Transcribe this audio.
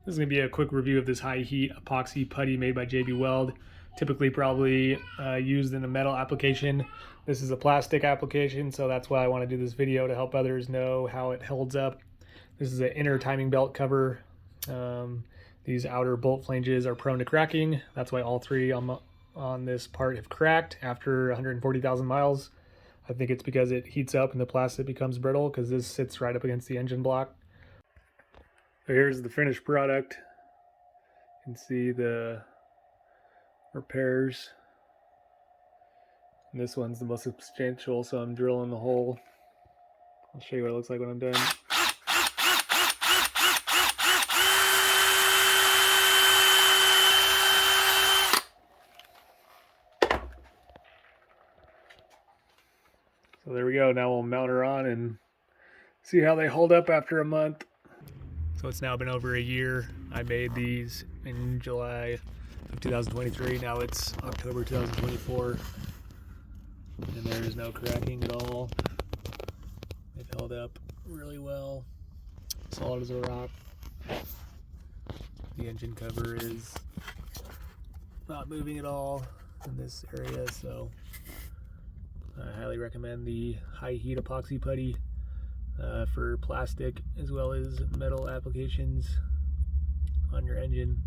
This is going to be a quick review of this high heat epoxy putty made by Weld. Typically probably used in a metal application. This is a plastic application, so that's why I want to do this video, to help others know how it holds up. This is an inner timing belt cover. These outer bolt flanges are prone to cracking. That's why all three on this part have cracked after 140,000 miles. I think it's because it heats up and the plastic becomes brittle, because this sits right up against the engine block. So here's the finished product. You can see the repairs. And this one's the most substantial, so I'm drilling the hole. I'll show you what it looks like when I'm done. So there we go. Now we'll mount her on and see how they hold up after a month. So it's now been over a year. I made these in July of 2023. Now it's October 2024. And there is no cracking at all. They've held up really well. Solid as a rock. The engine cover is not moving at all in this area, so I highly recommend the high heat epoxy putty for plastic as well as metal applications on your engine.